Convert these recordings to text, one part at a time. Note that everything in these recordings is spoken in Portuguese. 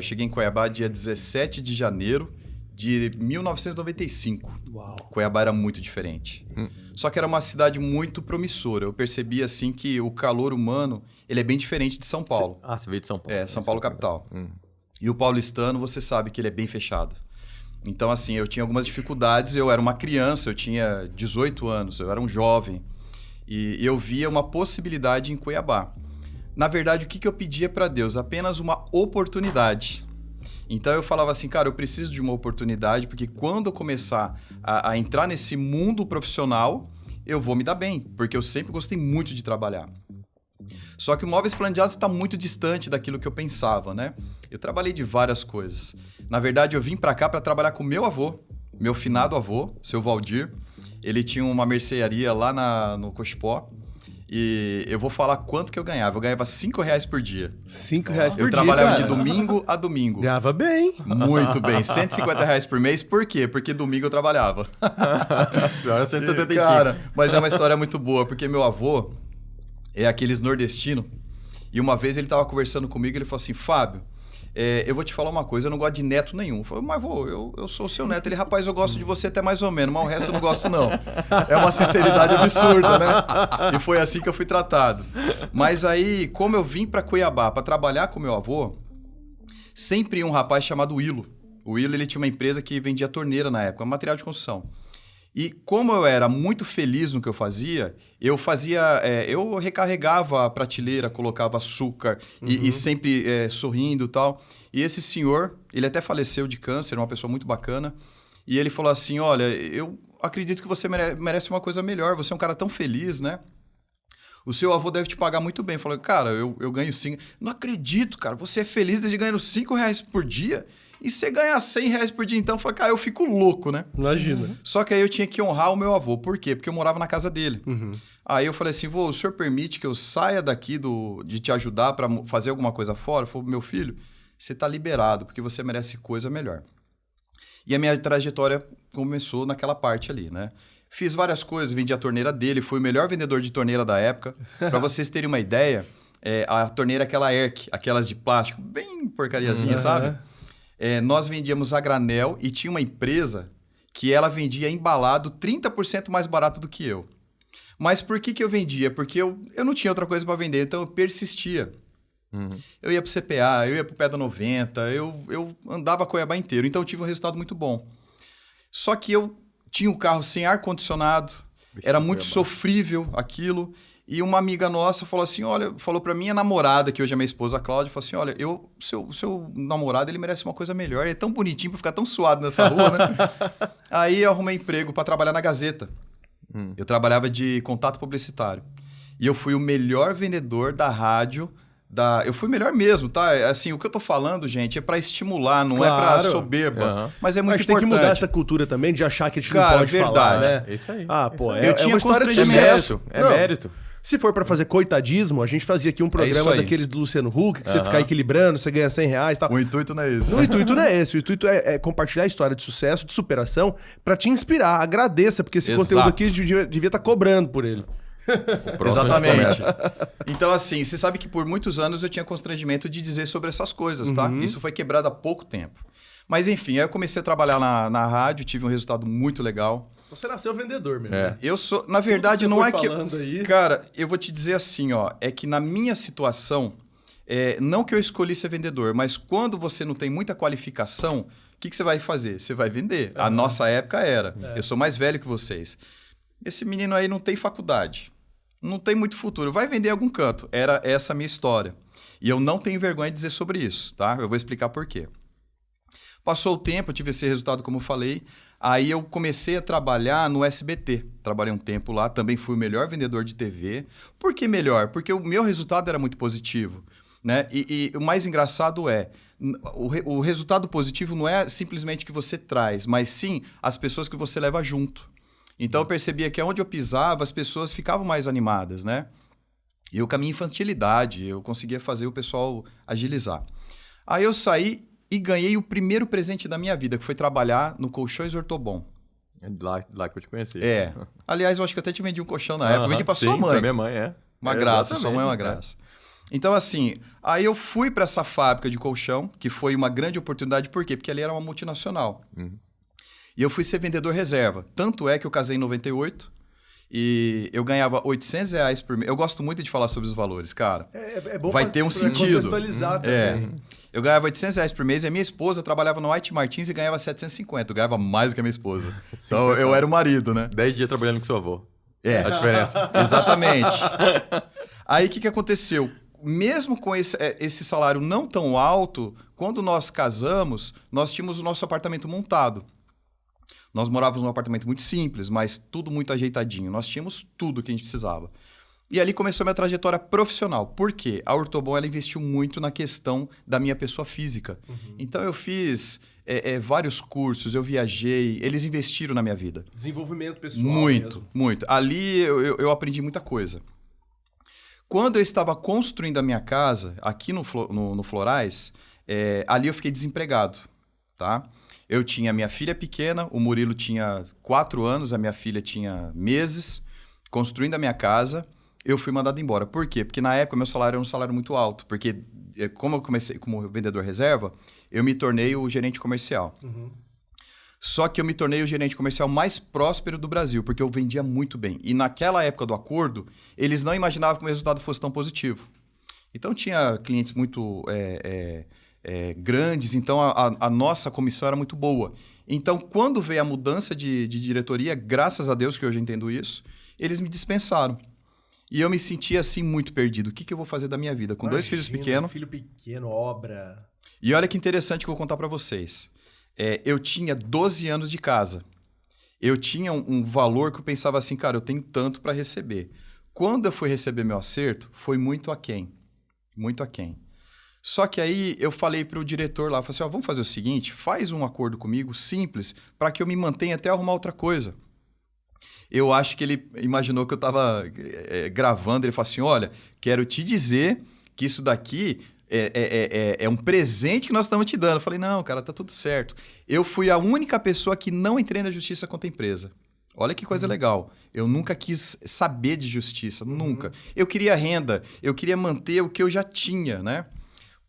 Eu cheguei em Cuiabá dia 17 de janeiro de 1995. Uau. Cuiabá era muito diferente. Só que era uma cidade muito promissora. Eu percebi assim que o calor humano ele é bem diferente de São Paulo. Você veio de São Paulo. É, São Paulo capital. E o paulistano, você sabe que ele é bem fechado. Então, assim, eu tinha algumas dificuldades. Eu era uma criança, eu tinha 18 anos, eu era um jovem. E eu via uma possibilidade em Cuiabá. Na verdade, o que eu pedia para Deus? Apenas uma oportunidade. Então eu falava assim, cara, eu preciso de uma oportunidade, porque quando eu começar a entrar nesse mundo profissional, eu vou me dar bem, porque eu sempre gostei muito de trabalhar. Só que o Móveis Planejados está muito distante daquilo que eu pensava, né? Eu trabalhei de várias coisas. Na verdade, eu vim para cá para trabalhar com meu avô, meu finado avô, seu Valdir. Ele tinha uma mercearia lá no Cochipó. E eu vou falar quanto que eu ganhava. Eu ganhava R$5 por dia. R$5 por dia, Eu trabalhava cara. de domingo a domingo. Ganhava bem. Muito bem. R$150 por mês. Por quê? Porque domingo eu trabalhava. Senhora 175. Cara, mas é uma história muito boa, porque meu avô é aqueles nordestinos. E uma vez ele estava conversando comigo e ele falou assim, Fábio, eu vou te falar uma coisa, eu não gosto de neto nenhum. Eu falei, mas vô, eu sou o seu neto. Ele, rapaz, eu gosto de você até mais ou menos, mas o resto eu não gosto não. É uma sinceridade absurda, né? E foi assim que eu fui tratado. Mas aí, como eu vim para Cuiabá para trabalhar com meu avô, sempre ia um rapaz chamado Willo. O Willo, ele tinha uma empresa que vendia torneira na época, material de construção. E como eu era muito feliz no que eu fazia, eu recarregava a prateleira, colocava açúcar e sempre sorrindo e tal. E esse senhor, ele até faleceu de câncer, uma pessoa muito bacana. E ele falou assim, olha, eu acredito que você merece uma coisa melhor, você é um cara tão feliz, né? O seu avô deve te pagar muito bem. Eu falei, cara, eu ganho 5... Não acredito, cara, você é feliz desde ganhando R$5 por dia? E você ganha R$100 por dia, então, eu falei, cara, eu fico louco, né? Imagina. Só que aí eu tinha que honrar o meu avô. Por quê? Porque eu morava na casa dele. Aí eu falei assim, vô, o senhor permite que eu saia daqui de te ajudar para fazer alguma coisa fora? Eu falei, meu filho, você tá liberado, porque você merece coisa melhor. E a minha trajetória começou naquela parte ali, né? Fiz várias coisas, vendi a torneira dele, fui o melhor vendedor de torneira da época. Para vocês terem uma ideia, a torneira aquela ERC, aquelas de plástico, bem porcariazinha, sabe? Nós vendíamos a granel e tinha uma empresa que ela vendia embalado 30% mais barato do que eu. Mas por que eu vendia? Porque eu não tinha outra coisa para vender, então eu persistia. Eu ia para o CPA, eu ia para o Pé da 90, eu andava a Cuiabá inteiro, então eu tive um resultado muito bom. Só que eu tinha um carro sem ar-condicionado, era muito sofrível aquilo. E uma amiga nossa falou assim, olha, falou pra minha namorada, que hoje é minha esposa, a Cláudia, falou assim, olha, seu namorado, ele merece uma coisa melhor, ele é tão bonitinho pra ficar tão suado nessa rua, né? Aí eu arrumei emprego pra trabalhar na Gazeta. Eu trabalhava de contato publicitário. E eu fui o melhor vendedor da rádio, eu fui melhor mesmo, tá? Assim, o que eu tô falando, gente, é pra estimular, não é pra soberba. Mas é muito Mas importante. tem que mudar essa cultura também de achar que a gente não pode verdade. falar, né? É isso aí. Ah, pô, Eu tinha uma história de constrangimento. sucesso. É Não, mérito. Se for pra fazer coitadismo, a gente fazia aqui um isso programa aí. daqueles do Luciano Huck, que você fica equilibrando, você ganha R$100 e tal. O intuito não é esse. O intuito não é esse. O intuito é compartilhar a história de sucesso, de superação, pra te inspirar. Agradeça, porque esse conteúdo aqui a gente devia estar cobrando por ele. Exatamente. Então, assim, você sabe que por muitos anos eu tinha constrangimento de dizer sobre essas coisas, tá? Isso foi quebrado há pouco tempo. Mas, enfim, aí eu comecei a trabalhar na rádio, tive um resultado muito legal. Você nasceu vendedor mesmo. Eu sou, na verdade, Tudo que não você é foi que... falando aí. Cara, eu vou te dizer assim, ó, é que na minha situação, não que eu escolhi ser vendedor, mas quando você não tem muita qualificação, o que você vai fazer? Você vai vender. A nossa época era. Eu sou mais velho que vocês. Esse menino aí não tem faculdade. Não tem muito futuro. Vai vender em algum canto. Era essa a minha história. E eu não tenho vergonha de dizer sobre isso, tá? Eu vou explicar por quê. Passou o tempo, eu tive esse resultado, como eu falei. Aí eu comecei a trabalhar no SBT. Trabalhei um tempo lá, também fui o melhor vendedor de TV. Por que melhor? Porque o meu resultado era muito positivo, né? E o mais engraçado o resultado positivo não é simplesmente que você traz, mas sim as pessoas que você leva junto. Então eu percebia que onde eu pisava, as pessoas ficavam mais animadas, né? E eu, com a minha infantilidade, eu conseguia fazer o pessoal agilizar. Aí eu saí e ganhei o primeiro presente da minha vida, que foi trabalhar no Colchões Ortobon. É lá que eu te conheci. Aliás, eu acho que eu até te vendi um colchão na época. Eu vendi pra sua mãe. Pra minha mãe, Uma graça, sua mãe é uma graça. Então, assim, aí eu fui para essa fábrica de colchão, que foi uma grande oportunidade. Por quê? Porque ali era uma multinacional. E eu fui ser vendedor reserva. Tanto é que eu casei em 98 e eu ganhava R$800 por mês. Eu gosto muito de falar sobre os valores, cara. É bom Vai ter um sentido. contextualizar também. Eu ganhava R$800 por mês e a minha esposa trabalhava no White Martins e ganhava 750. Eu ganhava mais que a minha esposa. Então, eu era o marido, né? 10 dias trabalhando com seu avô. A diferença. Exatamente. Aí, o que aconteceu? Mesmo com esse salário não tão alto, quando nós casamos, nós tínhamos o nosso apartamento montado. Nós morávamos num apartamento muito simples, mas tudo muito ajeitadinho. Nós tínhamos tudo que a gente precisava. E ali começou a minha trajetória profissional. Por quê? A Ortobon ela investiu muito na questão da minha pessoa física. Então, eu fiz vários cursos, eu viajei, eles investiram na minha vida. Desenvolvimento pessoal Muito, mesmo. muito. Ali eu aprendi muita coisa. Quando eu estava construindo a minha casa, aqui no Florais, ali eu fiquei desempregado, tá? Eu tinha minha filha pequena, o Murilo tinha 4 anos, a minha filha tinha meses, construindo a minha casa, eu fui mandado embora. Por quê? Porque na época meu salário era um salário muito alto, porque como eu comecei como vendedor reserva, eu me tornei o gerente comercial. Só que eu me tornei o gerente comercial mais próspero do Brasil, porque eu vendia muito bem. E naquela época do acordo, eles não imaginavam que o resultado fosse tão positivo. Então, tinha clientes muito grandes, então a nossa comissão era muito boa. Então, quando veio a mudança de diretoria, graças a Deus que hoje eu entendo isso, eles me dispensaram. E eu me sentia assim muito perdido. O que eu vou fazer da minha vida? Com 2 filhos pequenos. Filho pequeno, obra. E olha que interessante que eu vou contar para vocês. Eu tinha 12 anos de casa. Eu tinha um valor que eu pensava assim, cara, eu tenho tanto para receber. Quando eu fui receber meu acerto, foi muito aquém. Muito aquém. Só que aí eu falei para o diretor lá, falei assim, vamos fazer o seguinte, faz um acordo comigo simples para que eu me mantenha até arrumar outra coisa. Eu acho que ele imaginou que eu estava gravando, ele falou assim, olha, quero te dizer que isso daqui... É um presente que nós estamos te dando. Eu falei, não, cara, tá tudo certo. Eu fui a única pessoa que não entrei na justiça contra a empresa. Olha que coisa legal. Eu nunca quis saber de justiça, nunca. Eu queria renda, eu queria manter o que eu já tinha, né?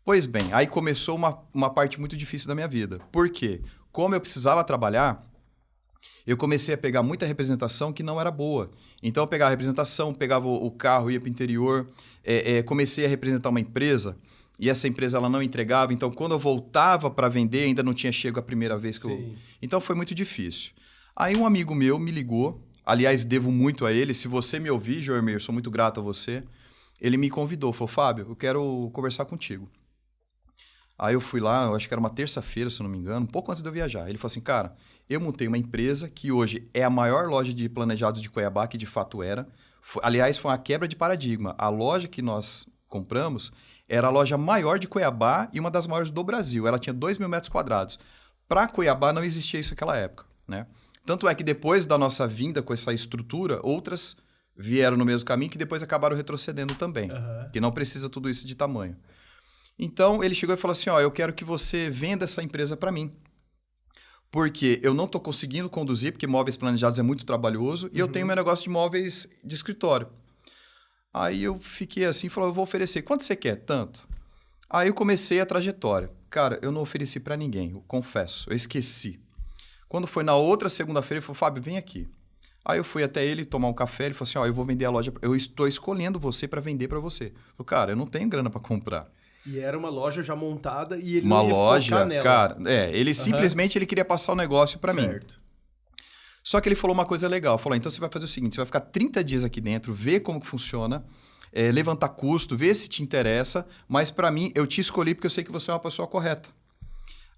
Pois bem, aí começou uma parte muito difícil da minha vida. Por quê? Como eu precisava trabalhar, eu comecei a pegar muita representação que não era boa. Então, eu pegava a representação, pegava o carro, ia para o interior, comecei a representar uma empresa... E essa empresa ela não entregava, então quando eu voltava para vender, ainda não tinha chego a primeira vez que eu... Então foi muito difícil. Aí um amigo meu me ligou, aliás, devo muito a ele, se você me ouvir, Joemir, sou muito grato a você, ele me convidou, falou, Fábio, eu quero conversar contigo. Aí eu fui lá, eu acho que era uma terça-feira, se eu não me engano, um pouco antes de eu viajar. Ele falou assim, cara, eu montei uma empresa que hoje é a maior loja de planejados de Cuiabá, que de fato era. Aliás, foi uma quebra de paradigma. A loja que nós compramos... Era a loja maior de Cuiabá e uma das maiores do Brasil. Ela tinha 2.000 metros quadrados. Para Cuiabá não existia isso naquela época, né? Tanto é que depois da nossa vinda com essa estrutura, outras vieram no mesmo caminho que depois acabaram retrocedendo também. Que não precisa tudo isso de tamanho. Então, ele chegou e falou assim, eu quero que você venda essa empresa para mim. Porque eu não estou conseguindo conduzir, porque móveis planejados é muito trabalhoso, e eu tenho meu negócio de móveis de escritório. Aí eu fiquei assim, falei, eu vou oferecer. Quanto você quer? Tanto. Aí eu comecei a trajetória. Cara, eu não ofereci para ninguém, eu confesso, eu esqueci. Quando foi na outra segunda-feira, ele falou, Fábio, vem aqui. Aí eu fui até ele tomar um café, ele falou assim, eu vou vender a loja, eu estou escolhendo você para vender para você. Eu falei, cara, eu não tenho grana para comprar. E era uma loja já montada e ele uma não ia loja, focar nela. Cara, ele simplesmente ele queria passar o negócio para mim. Certo. Só que ele falou uma coisa legal. Falou, então você vai fazer o seguinte, você vai ficar 30 dias aqui dentro, ver como que funciona, levantar custo, ver se te interessa, mas para mim, eu te escolhi porque eu sei que você é uma pessoa correta.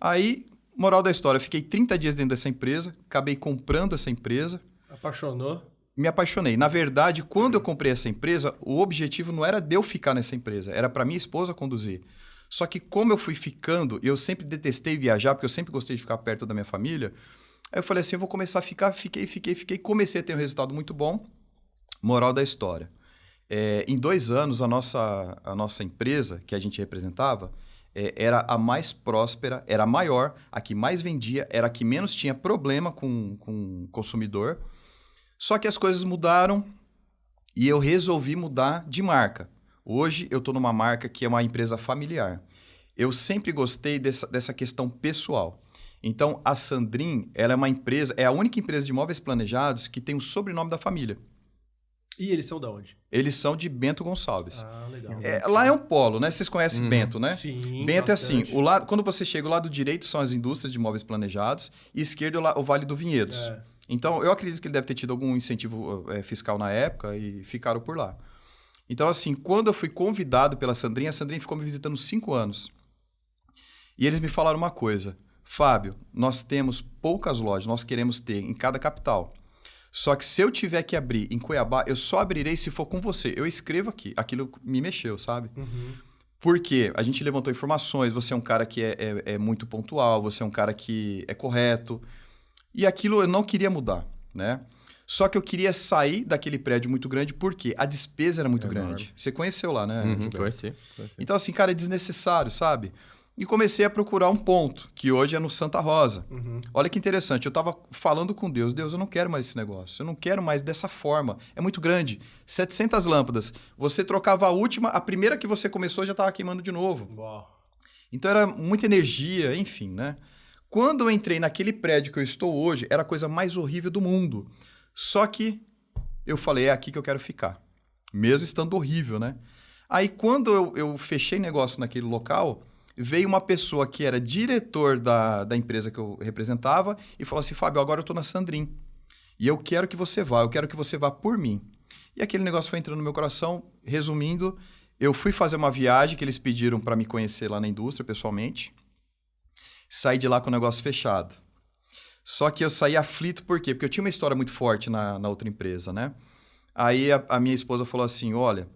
Aí, moral da história, eu fiquei 30 dias dentro dessa empresa, acabei comprando essa empresa. Apaixonou? Me apaixonei. Na verdade, quando eu comprei essa empresa, o objetivo não era de eu ficar nessa empresa, era para minha esposa conduzir. Só que como eu fui ficando, eu sempre detestei viajar, porque eu sempre gostei de ficar perto da minha família, aí eu falei assim, eu vou começar a ficar, fiquei, comecei a ter um resultado muito bom. Moral da história. Em 2 anos, a nossa empresa, que a gente representava, era a mais próspera, era a maior, a que mais vendia, era a que menos tinha problema com o consumidor. Só que as coisas mudaram e eu resolvi mudar de marca. Hoje eu estou numa marca que é uma empresa familiar. Eu sempre gostei dessa questão pessoal. Então, a Sandrin, ela é uma empresa, é a única empresa de móveis planejados que tem o sobrenome da família. E eles são de onde? Eles são de Bento Gonçalves. Ah, legal. Lá é um polo, né? Vocês conhecem Bento, né? Sim, Bento bastante. é assim, quando você chega, o lado direito são as indústrias de móveis planejados e esquerdo o Vale do Vinhedos. Então, eu acredito que ele deve ter tido algum incentivo fiscal na época e ficaram por lá. Então, assim, quando eu fui convidado pela Sandrin, a Sandrin ficou me visitando 5 anos. E eles me falaram uma coisa. Fábio, nós temos poucas lojas, nós queremos ter em cada capital. Só que se eu tiver que abrir em Cuiabá, eu só abrirei se for com você. Eu escrevo aqui. Aquilo me mexeu, sabe? Porque a gente levantou informações, você é um cara que é muito pontual, você é um cara que é correto. E aquilo eu não queria mudar, né? Só que eu queria sair daquele prédio muito grande porque a despesa era muito grande. Você conheceu lá, né? Conheci. Então, assim, cara, é desnecessário, sabe? E comecei a procurar um ponto, que hoje é no Santa Rosa. Olha que interessante, eu estava falando com Deus. Deus, eu não quero mais esse negócio. Eu não quero mais dessa forma. É muito grande. 700 lâmpadas. Você trocava a última, a primeira que você começou já estava queimando de novo. Uau. Então era muita energia, enfim, né? Quando eu entrei naquele prédio que eu estou hoje, era a coisa mais horrível do mundo. Só que eu falei, é aqui que eu quero ficar. Mesmo estando horrível, né? Aí quando eu fechei negócio naquele local, veio uma pessoa que era diretor da empresa que eu representava e falou assim, Fábio, agora eu estou na Sandrin. E eu quero que você vá, eu quero que você vá por mim. E aquele negócio foi entrando no meu coração. Resumindo, eu fui fazer uma viagem que eles pediram para me conhecer lá na indústria, pessoalmente. Saí de lá com o negócio fechado. Só que eu saí aflito, por quê? Porque eu tinha uma história muito forte na outra empresa, né? Aí a minha esposa falou assim, olha,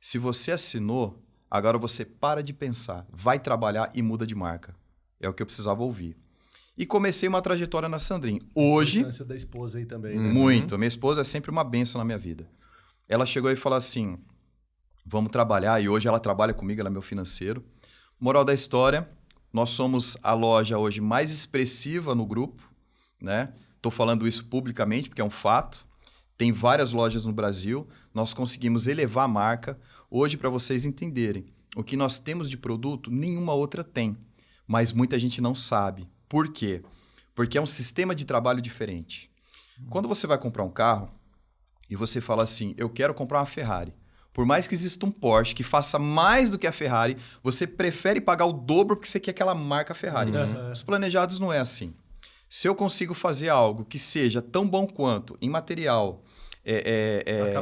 se você assinou, agora você para de pensar, vai trabalhar e muda de marca. É o que eu precisava ouvir. E comecei uma trajetória na Sandrin. Hoje... A importância da esposa aí também, né? Muito. Minha esposa é sempre uma bênção na minha vida. Ela chegou e falou assim, vamos trabalhar, e hoje ela trabalha comigo, ela é meu financeiro. Moral da história, nós somos a loja hoje mais expressiva no grupo, né? Tô falando isso publicamente, porque é um fato. Tem várias lojas no Brasil, nós conseguimos elevar a marca. Hoje, para vocês entenderem, o que nós temos de produto, nenhuma outra tem. Mas muita gente não sabe. Por quê? Porque é um sistema de trabalho diferente. Quando você vai comprar um carro e você fala assim, eu quero comprar uma Ferrari. Por mais que exista um Porsche que faça mais do que a Ferrari, você prefere pagar o dobro porque você quer aquela marca Ferrari. Os planejados não é assim. Se eu consigo fazer algo que seja tão bom quanto em material,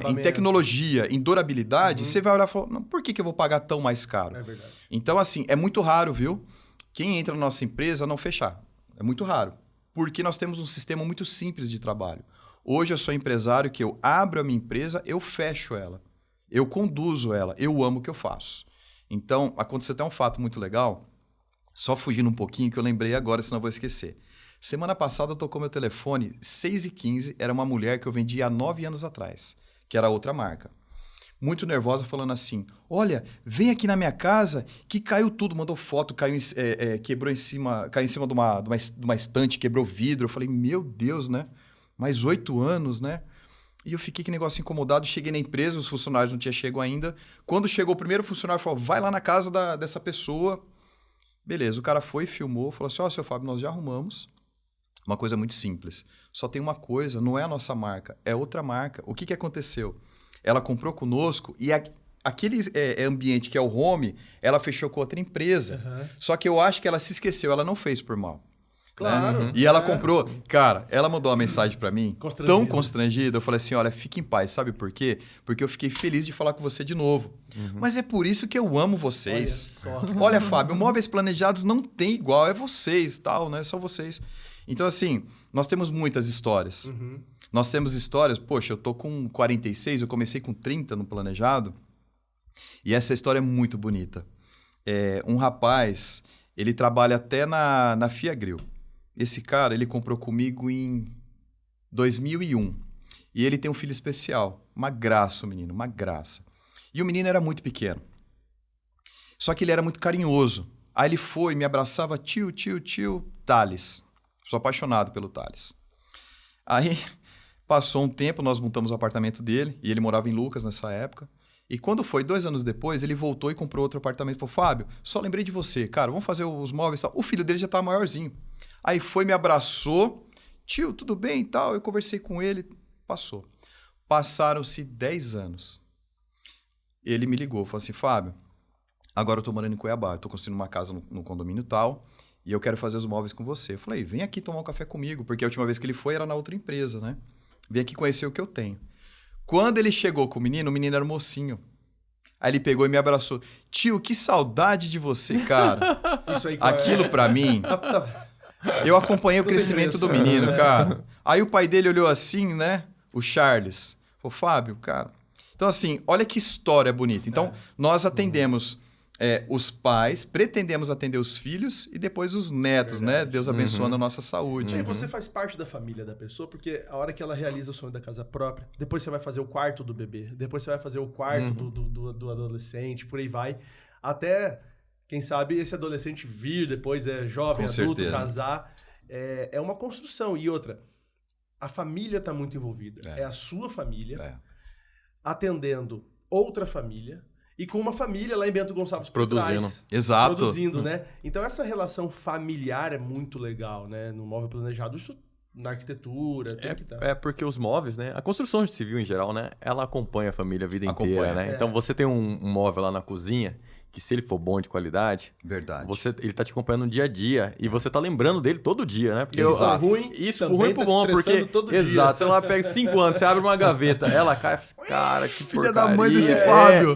em tecnologia, em durabilidade, você vai olhar e falar, não, por que eu vou pagar tão mais caro? É verdade. Então, assim, é muito raro, viu? Quem entra na nossa empresa não fechar. É muito raro. Porque nós temos um sistema muito simples de trabalho. Hoje eu sou empresário que eu abro a minha empresa, eu fecho ela. Eu conduzo ela. Eu amo o que eu faço. Então, aconteceu até um fato muito legal, só fugindo um pouquinho, que eu lembrei agora, senão eu vou esquecer. Semana passada tocou meu telefone, 6h15, era uma mulher que eu vendia há 9 anos atrás, que era outra marca. Muito nervosa, falando assim, olha, vem aqui na minha casa que caiu tudo, mandou foto, quebrou em cima, caiu em cima de uma estante, quebrou vidro. Eu falei, meu Deus, né? Mais 8 anos, né? E eu fiquei com o negócio incomodado, cheguei na empresa, os funcionários não tinham chegado ainda. Quando chegou o primeiro funcionário, falou, vai lá na casa dessa pessoa. Beleza, o cara foi, filmou, falou assim, seu Fábio, nós já arrumamos. Uma coisa muito simples. Só tem uma coisa, não é a nossa marca, é outra marca. O que aconteceu? Ela comprou conosco e aquele ambiente que é o home, ela fechou com outra empresa. Só que eu acho que ela se esqueceu, ela não fez por mal. Claro. Né? E ela comprou. Cara, ela mandou uma mensagem pra mim, tão constrangida. Eu falei assim, olha, fique em paz. Sabe por quê? Porque eu fiquei feliz de falar com você de novo. Mas é por isso que eu amo vocês. Olha, Fábio, móveis planejados não tem igual, é vocês, tal, né? São vocês. Então, assim, nós temos muitas histórias. Nós temos histórias... Poxa, eu tô com 46, eu comecei com 30 no planejado. E essa história é muito bonita. Um rapaz, ele trabalha até na Fiagril. Esse cara, ele comprou comigo em 2001. E ele tem um filho especial. Uma graça, o menino, uma graça. E o menino era muito pequeno. Só que ele era muito carinhoso. Aí ele foi, me abraçava, tio, Thales. Sou apaixonado pelo Thales. Aí, passou um tempo, nós montamos o apartamento dele, e ele morava em Lucas nessa época. E quando foi 2 anos depois, ele voltou e comprou outro apartamento. Falou, Fábio, só lembrei de você, cara, vamos fazer os móveis e tal. O filho dele já estava maiorzinho. Aí foi, me abraçou. Tio, tudo bem e tal? Eu conversei com ele, passou. Passaram-se 10 anos. Ele me ligou, falou assim, Fábio, agora eu tô morando em Cuiabá, eu tô construindo uma casa no condomínio tal, e eu quero fazer os móveis com você. Eu falei, vem aqui tomar um café comigo, porque a última vez que ele foi era na outra empresa, né? Vem aqui conhecer o que eu tenho. Quando ele chegou com o menino era mocinho. Aí ele pegou e me abraçou. Tio, que saudade de você, cara. Isso aí, Aquilo pra mim... Eu acompanhei o crescimento do menino, cara. Aí o pai dele olhou assim, né? O Charles. Falou, Fábio, cara... Então, assim, olha que história bonita. Então, nós atendemos os pais, pretendemos atender os filhos e depois os netos, né? Deus abençoando a nossa saúde. E você faz parte da família da pessoa, porque a hora que ela realiza o sonho da casa própria, depois você vai fazer o quarto do bebê, depois você vai fazer o quarto do adolescente, por aí vai. Até, quem sabe, esse adolescente vir depois, jovem, Com adulto, certeza. casar. É uma construção. E outra, a família está muito envolvida. É a sua família atendendo outra família e com uma família lá em Bento Gonçalves por trás. Exato. Produzindo, né? Então essa relação familiar é muito legal, né? No móvel planejado, isso na arquitetura, tem que estar. É porque os móveis, né? A construção civil em geral, né? Ela acompanha a família a vida inteira, né? Então você tem um móvel lá na cozinha, que se ele for bom de qualidade, Verdade. ele tá te acompanhando no dia a dia e você tá lembrando dele todo dia, né? Porque Exato. Isso ruim pro bom, porque todo exato, dia. você lá pega 5 anos, você abre uma gaveta, ela cai, cara, que Filha porcaria. da mãe desse Fábio.